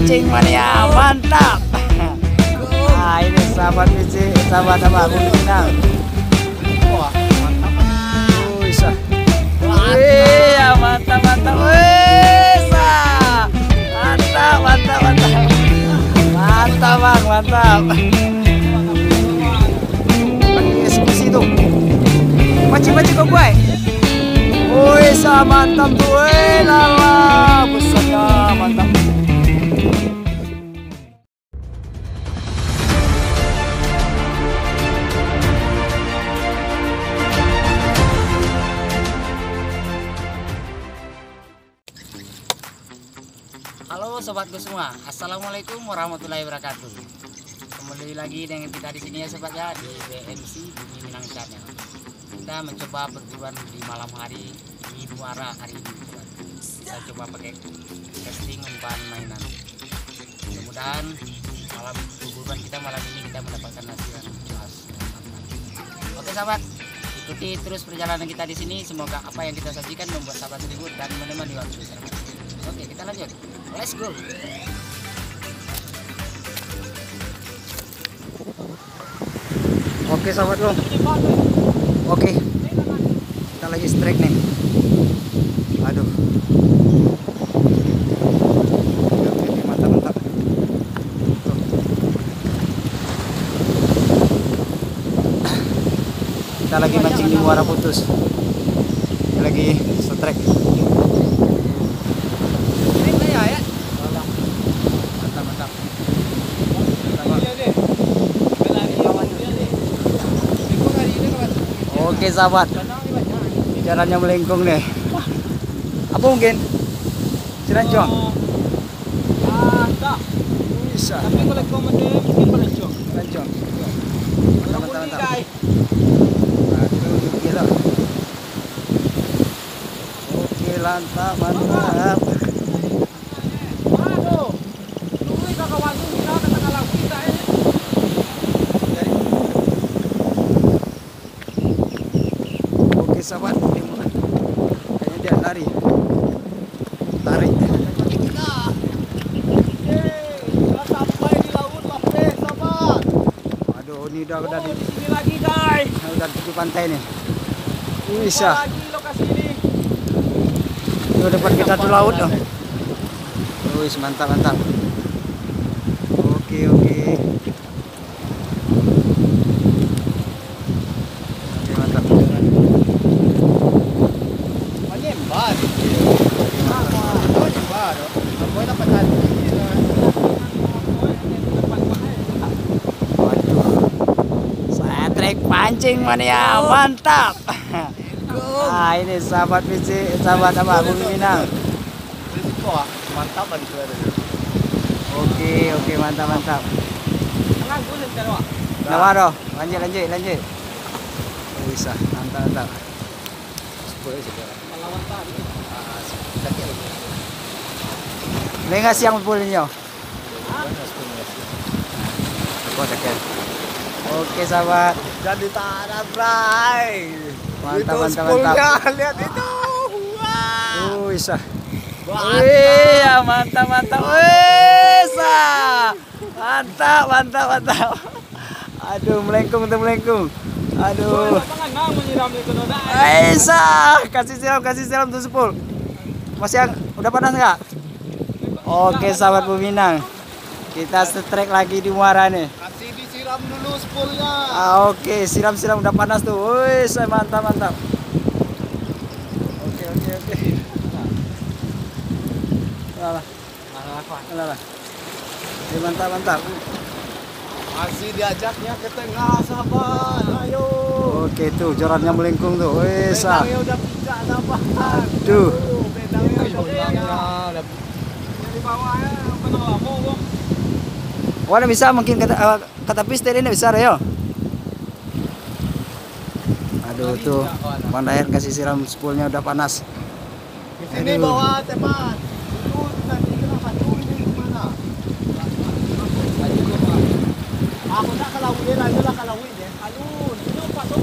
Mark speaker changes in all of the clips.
Speaker 1: pancing mania, mantap. Nah ini sahabat PC, sahabat apa Bumi Minang.
Speaker 2: Wah, mantap.
Speaker 1: Wih, mantap mantap. Wih, mantap mantap mantap. Mantap bang, mantap. Lagi eksekusi tuh. Pancing kok gue. Wih, mantap tuh. Wih, lala, besarnya mantap. Halo sobatku semua, assalamualaikum warahmatullahi wabarakatuh. Kembali lagi dengan kita di sini ya sobat ya, di BMC Bumi Minang Channel. Kita mencoba perburuan di malam hari di Muara hari ini sobat. Kita coba pakai casting umpan mainan. Mudah-mudahan malam perburuan kita malam ini kita mendapatkan hasil yang jelas. Oke sahabat, ikuti terus perjalanan kita di sini. Semoga apa yang kita sajikan membuat sahabat terhibur dan menemani waktu bersama. Oke, kita lanjut. Let's go. Oke sahabatku. Oke. Kita lagi strike nih. Aduh. Oke, mantap. Kita lagi mancing di Muara Putus. Kita lagi strike. Oke sahabat, jalannya melengkung nih. Apa mungkin? Cirancong? Bisa.
Speaker 2: Tapi kalau kau mungkin cirancong.
Speaker 1: Cirancong. Mantap. Aduh, gila. Oke, mantap.
Speaker 2: Aduh, lu kakak wantu kita kata lagu kita ya.
Speaker 1: Sahabat, kayaknya dia lari, tarik.
Speaker 2: Kita sampai di laut Lape, sahabat.
Speaker 1: Aduh, ini udah
Speaker 2: di sini lagi guys.
Speaker 1: Udah di pantai nih. Bisa.
Speaker 2: Lagi lokasi ini.
Speaker 1: Tuh depan kita tuh laut dong. Wih, mantap. Oke. Mantap. Pancing mania, mantap. Nah ini sahabat PC, sahabat apa Bumi Minang.
Speaker 2: Mantap lagi tuh.
Speaker 1: Oke, mantap. Nawaro, lanjut. Bisa, mantap. Lenga siang pulnya. Oke sahabat.
Speaker 2: Jadi tanah bray.
Speaker 1: Mantap.
Speaker 2: Lihat itu. Wah.
Speaker 1: Bisa. Wih, mantap. Wih, mantap. Aduh, melengkung. Aduh. Kasih siram tuh sepul. Masih yang udah panas nggak? Oke sahabat Bumi Minang. Kita strike lagi di muara nih.
Speaker 2: Kasih disiram dulu sepulnya.
Speaker 1: Oke, siram udah panas tuh. Wih, mantap. Oke. Alah. Oke, mantap.
Speaker 2: Masih diajaknya ke tengah sahabat. Ayo.
Speaker 1: Oke tuh, jorannya melengkung tuh. Wih,
Speaker 2: Bedangnya udah pijak sahabat.
Speaker 1: Tuh.
Speaker 2: Bedangnya udah di bawahnya pernah lama bang.
Speaker 1: Wah, bisa mungkin kata pistol ini besar ya. Aduh tuh, Pandayan kasih siram spoolnya udah panas.
Speaker 2: Di sini bawa teman. Itu nanti kenapa tuh ini gimana? Aku tak kalawin aja lah kalawin ya. Alun, ini apa tuh?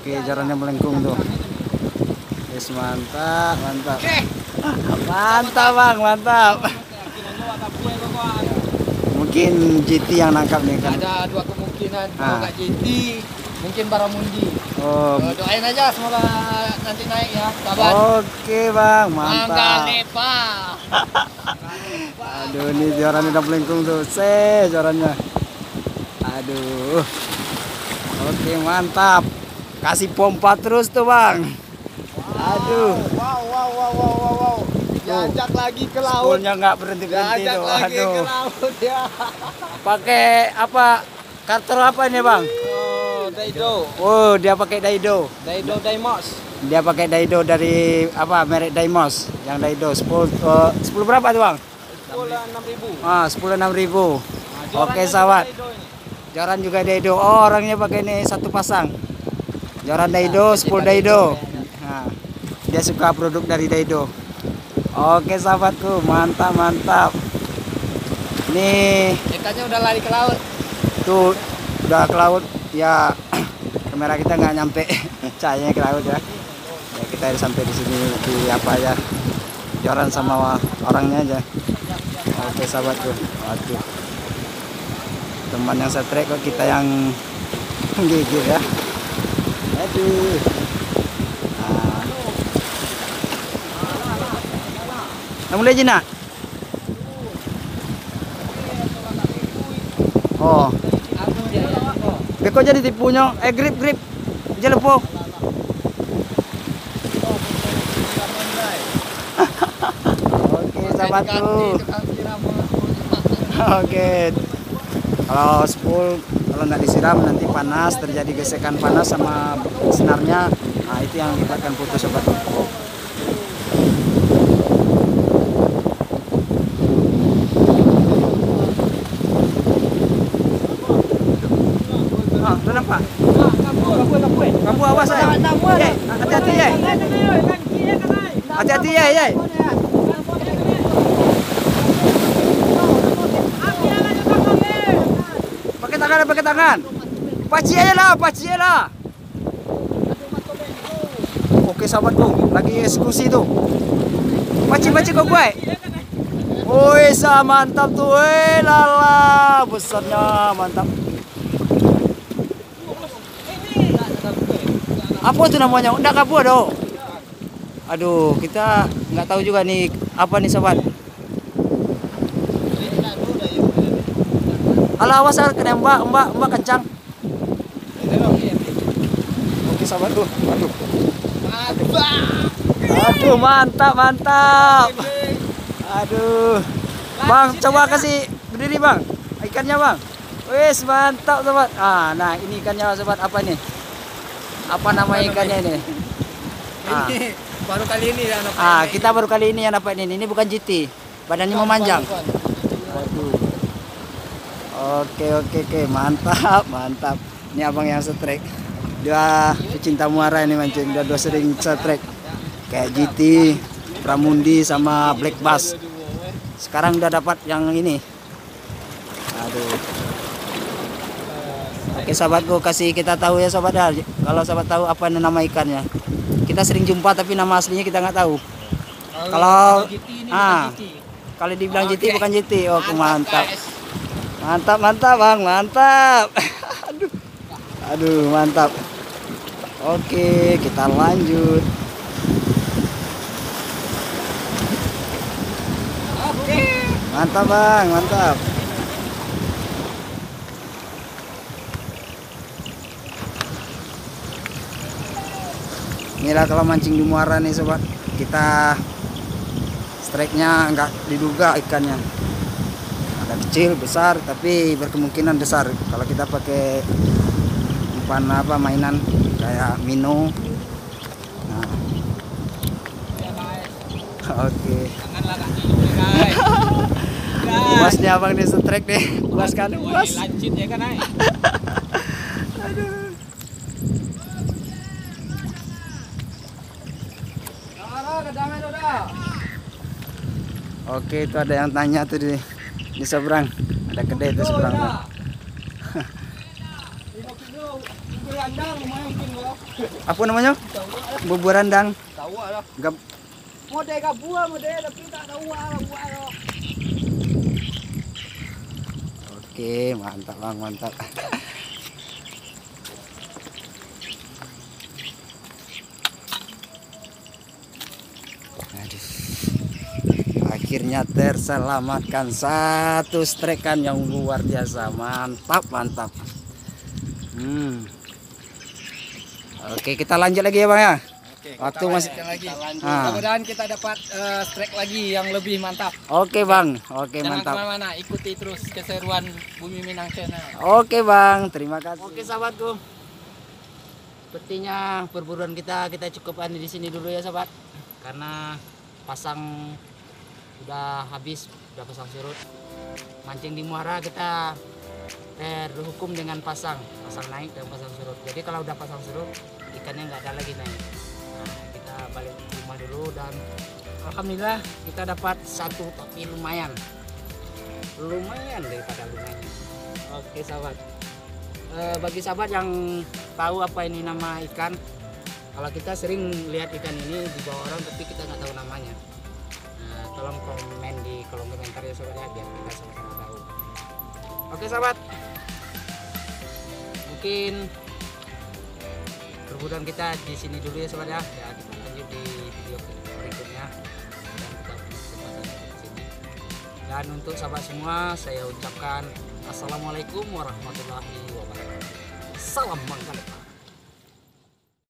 Speaker 1: Oke, jarannya melengkung tuh. Oke,
Speaker 3: Wes mantap, mantap. Mantap bang, mantap. Mungkin GT yang nangkap nih kan.
Speaker 2: Ada dua kemungkinan, kalau
Speaker 3: Ah.
Speaker 2: nggak JT, mungkin Baramundi.
Speaker 3: Oh,
Speaker 2: Doain aja semoga nanti naik ya, sahabat.
Speaker 3: oke bang,
Speaker 2: Mangga
Speaker 3: mantap.
Speaker 2: Nepa.
Speaker 3: Aduh, ini joran udah melengkung tuh, jorannya. Aduh, oke mantap. Kasih pompa terus tuh bang. Aduh,
Speaker 2: Wow. Diajak lagi ke laut.
Speaker 3: spoolnya nggak berhenti berhenti
Speaker 2: Diajak
Speaker 3: tuh.
Speaker 2: lagi ke
Speaker 3: Aduh,
Speaker 2: laut ya.
Speaker 3: pakai apa? Karter apa ini bang?
Speaker 2: Oh, Daido.
Speaker 3: Oh, dia pakai Daido.
Speaker 2: Daido Daimos.
Speaker 3: Dia pakai Daido dari apa? Merek Daimos. Yang Daido 10 berapa tuh bang?
Speaker 2: 6.000.
Speaker 3: Ah, 10.000. Oke sahabat. Joran juga Daido. Oh, orangnya pakai ini satu pasang. Joran Daido, 10 Daido. Nah, dia suka produk dari Daido. Oke sahabatku, mantap mantap. Nih
Speaker 2: Ikannya udah lari ke laut.
Speaker 3: tuh udah ke laut ya. Kamera kita nggak nyampe cahayanya ke laut ya. Ya kita harus sampai di sini di apa ya? Joran sama orangnya aja. Oke sahabatku. Waduh. Teman yang setrek kok kita yang gigit ya. Aduh. Nah. Mulai Jina. Oh. Beko jadi tipunya. Grip. Jelepo. Oke, sahabatku. Oke. Kalau spool kalau nggak disiram nanti panas, terjadi gesekan panas sama senarnya. Nah, itu yang menyebabkan putus sobatku. Ah, udah nampak? Kamu awas ya. Hati-hati ya. Hati-hati ya. Pakai tangan. Paci aja lah. Oke sahabatku, lagi eksekusi tuh. Paci kok gue. Woi, mantap tuh. Lala, besarnya mantap. Apa itu namanya? Enggak kabur dong. Aduh, kita nggak tahu juga nih apa nih sobat. Alah, awas kena mbak kencang. Oke sahabatku. Aduh, mantap. Aduh. Bang, coba kasih berdiri bang. Ikannya bang. Wes mantap sobat. Ah, nah ini ikannya sobat, apa nih? Apa nama ikannya ini?
Speaker 2: Ini baru kali ini ya.
Speaker 3: Kita baru kali ini yang dapat ini. Ini bukan GT. Badannya memanjang. Waduh. Oke, mantap. Ini abang yang setrek. Dia pecinta muara ini mancing. Dia dua sering setrek. Kayak GT, Pramundi sama Black Bass. Sekarang udah dapat yang ini. Aduh. Oke sahabatku, kasih kita tahu ya sobat ya. Kalau sobat tahu apa nama ikannya. Kita sering jumpa tapi nama aslinya kita nggak tahu. Kalau kalau dibilang GT bukan GT. Oke, mantap. Mantap bang, mantap. Aduh, mantap. Oke, kita lanjut. Mantap bang, mantap. Inilah kalau mancing di muara nih sobat, kita strike-nya nggak diduga ikannya. Ada kecil, besar, tapi berkemungkinan besar kalau kita pakai umpan apa mainan kayak minnow. Nah. Oke. Puas nih abang di strike deh, puas kan? Puas.
Speaker 2: Lanjut ya kan, Ay?
Speaker 3: Aduh. Oke, itu ada yang tanya tuh di seberang. Ada kedai itu seberang. Apa namanya? Bubur randang.
Speaker 2: tahu lah.
Speaker 3: Gap.
Speaker 2: Model gabua model tapi tak tahu lah buat lo.
Speaker 3: Oke, mantap bang, mantap. Aduh. Akhirnya terselamatkan satu strekan yang luar biasa, mantap, mantap. Oke, kita lanjut lagi ya bang ya.
Speaker 2: Oke,
Speaker 3: Waktu
Speaker 2: kita
Speaker 3: masih
Speaker 2: lanjutkan lagi.
Speaker 3: Ah.
Speaker 2: Mudah-mudahan kita dapat strike lagi yang lebih mantap.
Speaker 3: Oke bang, oke
Speaker 2: Jangan
Speaker 3: mantap.
Speaker 2: kemana-mana, ikuti terus keseruan Bumi Minang Channel.
Speaker 3: Oke bang, terima kasih.
Speaker 1: Oke sahabatku, sepertinya perburuan kita cukupkan di sini dulu ya sahabat, karena pasang udah habis, udah pasang surut. Mancing di muara kita terhukum dengan pasang naik dan pasang surut. Jadi kalau udah pasang surut, ikannya nggak ada lagi naik. Nah, kita balik ke rumah dulu dan alhamdulillah kita dapat satu tapi lumayan daripada lumayan. Oke sahabat, bagi sahabat yang tahu apa ini nama ikan, kalau kita sering lihat ikan ini di bawah orang tapi kita nggak tahu namanya, nah, tolong komen di kolom komentar ya sahabat ya, biar kita sama-sama tahu. Oke sahabat, mungkin perburuan kita di sini dulu ya sahabat ya, kita lanjut di video berikutnya dan kita kesempatan di sini. Dan untuk sahabat semua, saya ucapkan assalamualaikum warahmatullahi wabarakatuh. Salam mangkal.